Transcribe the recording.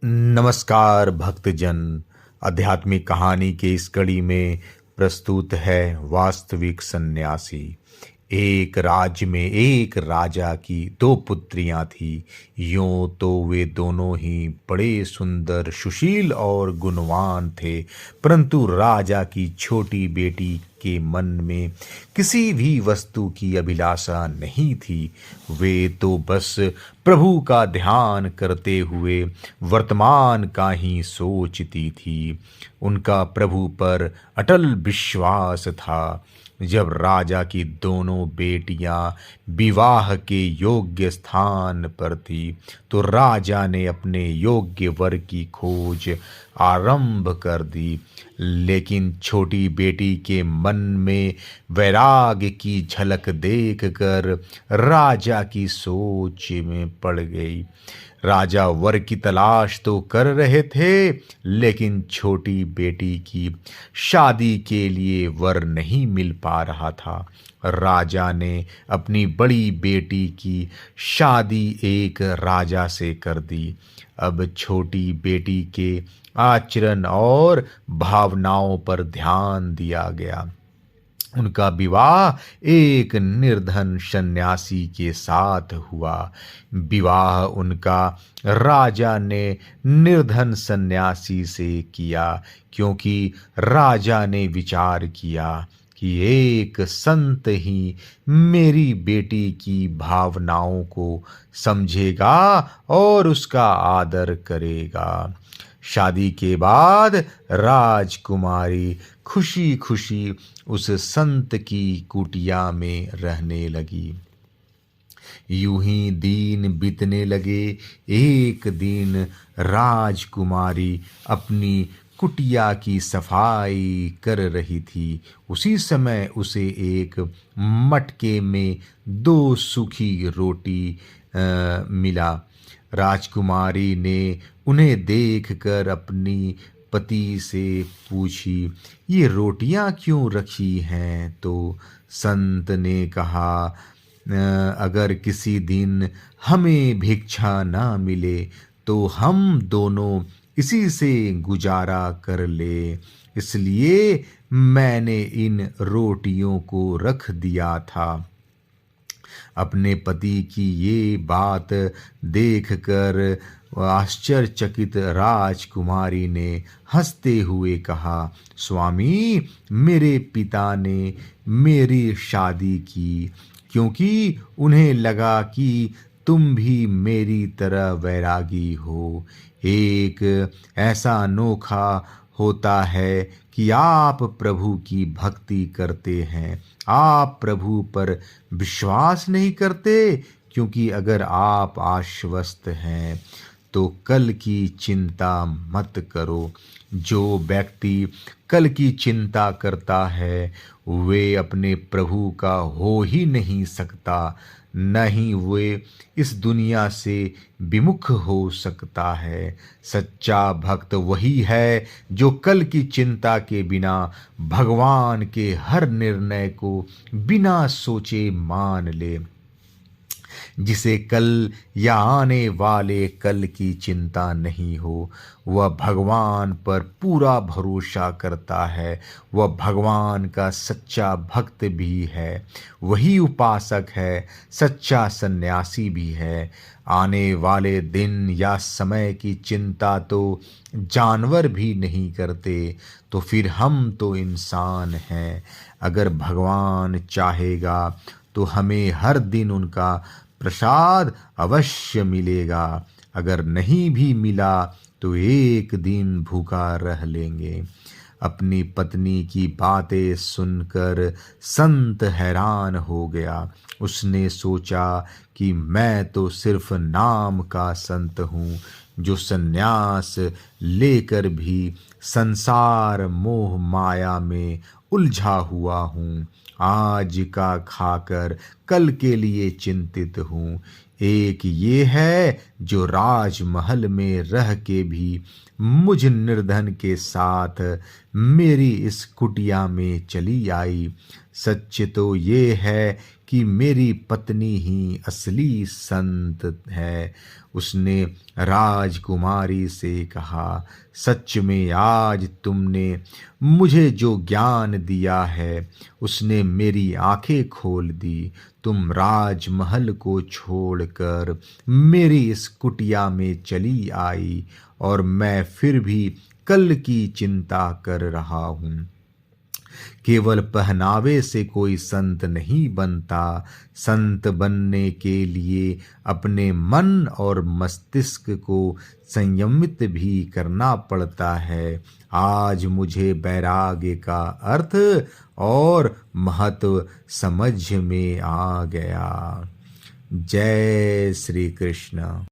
नमस्कार भक्तजन। आध्यात्मिक कहानी के इस कड़ी में प्रस्तुत है वास्तविक सन्यासी। एक राज्य में एक राजा की दो पुत्रियां थी। यूं तो वे दोनों ही बड़े सुंदर, सुशील और गुणवान थे, परंतु राजा की छोटी बेटी के मन में किसी भी वस्तु की अभिलाषा नहीं थी। वे तो बस प्रभु का ध्यान करते हुए वर्तमान का ही सोचती थी। उनका प्रभु पर अटल विश्वास था। जब राजा की दोनों बेटियां विवाह के योग्य स्थान पर थी, तो राजा ने अपने योग्य वर की खोज आरंभ कर दी। लेकिन छोटी बेटी के मन में वैराग्य की झलक देखकर राजा की सोच में पड़ गई। राजा वर की तलाश तो कर रहे थे, लेकिन छोटी बेटी की शादी के लिए वर नहीं मिल पा रहा था। राजा ने अपनी बड़ी बेटी की शादी एक राजा से कर दी। अब छोटी बेटी के आचरण और भावनाओं पर ध्यान दिया गया। उनका विवाह एक निर्धन सन्यासी के साथ हुआ। विवाह उनका राजा ने निर्धन सन्यासी से किया, क्योंकि राजा ने विचार किया कि एक संत ही मेरी बेटी की भावनाओं को समझेगा और उसका आदर करेगा। शादी के बाद राजकुमारी खुशी खुशी उस संत की कुटिया में रहने लगी। यूं ही दिन बीतने लगे। एक दिन राजकुमारी अपनी कुटिया की सफाई कर रही थी। उसी समय उसे एक मटके में दो सूखी रोटी मिला। राजकुमारी ने उन्हें देखकर अपनी पति से पूछी, ये रोटियां क्यों रखी हैं? तो संत ने कहा, अगर किसी दिन हमें भिक्षा ना मिले तो हम दोनों इसी से गुजारा कर ले, इसलिए मैंने इन रोटियों को रख दिया था। अपने पति की ये बात देखकर आश्चर्यचकित राजकुमारी ने हंसते हुए कहा, स्वामी, मेरे पिता ने मेरी शादी की क्योंकि उन्हें लगा कि तुम भी मेरी तरह वैरागी हो। एक ऐसा अनोखा होता है कि आप प्रभु की भक्ति करते हैं, आप प्रभु पर विश्वास नहीं करते, क्योंकि अगर आप आश्वस्त हैं तो कल की चिंता मत करो। जो व्यक्ति कल की चिंता करता है वे अपने प्रभु का हो ही नहीं सकता, न ही वे इस दुनिया से विमुख हो सकता है। सच्चा भक्त वही है जो कल की चिंता के बिना भगवान के हर निर्णय को बिना सोचे मान ले। जिसे कल या आने वाले कल की चिंता नहीं हो, वह भगवान पर पूरा भरोसा करता है। वह भगवान का सच्चा भक्त भी है, वही उपासक है, सच्चा सन्यासी भी है। आने वाले दिन या समय की चिंता तो जानवर भी नहीं करते, तो फिर हम तो इंसान हैं। अगर भगवान चाहेगा तो हमें हर दिन उनका प्रसाद अवश्य मिलेगा। अगर नहीं भी मिला तो एक दिन भूखा रह लेंगे। अपनी पत्नी की बातें सुनकर संत हैरान हो गया। उसने सोचा कि मैं तो सिर्फ नाम का संत हूँ, जो सन्यास लेकर भी संसार मोह माया में उलझा हुआ हूँ। आज का खाकर कल के लिए चिंतित हूँ। एक ये है जो राजमहल में रह के भी मुझ निर्धन के साथ मेरी इस कुटिया में चली आई। सच तो ये है कि मेरी पत्नी ही असली संत है। उसने राजकुमारी से कहा, सच में आज तुमने मुझे जो ज्ञान दिया है उसने मेरी आंखें खोल दी। तुम राजमहल को छोड़कर मेरी इस कुटिया में चली आई और मैं फिर भी कल की चिंता कर रहा हूँ। केवल पहनावे से कोई संत नहीं बनता। संत बनने के लिए अपने मन और मस्तिष्क को संयमित भी करना पड़ता है। आज मुझे वैराग्य का अर्थ और महत्व समझ में आ गया। जय श्री कृष्ण।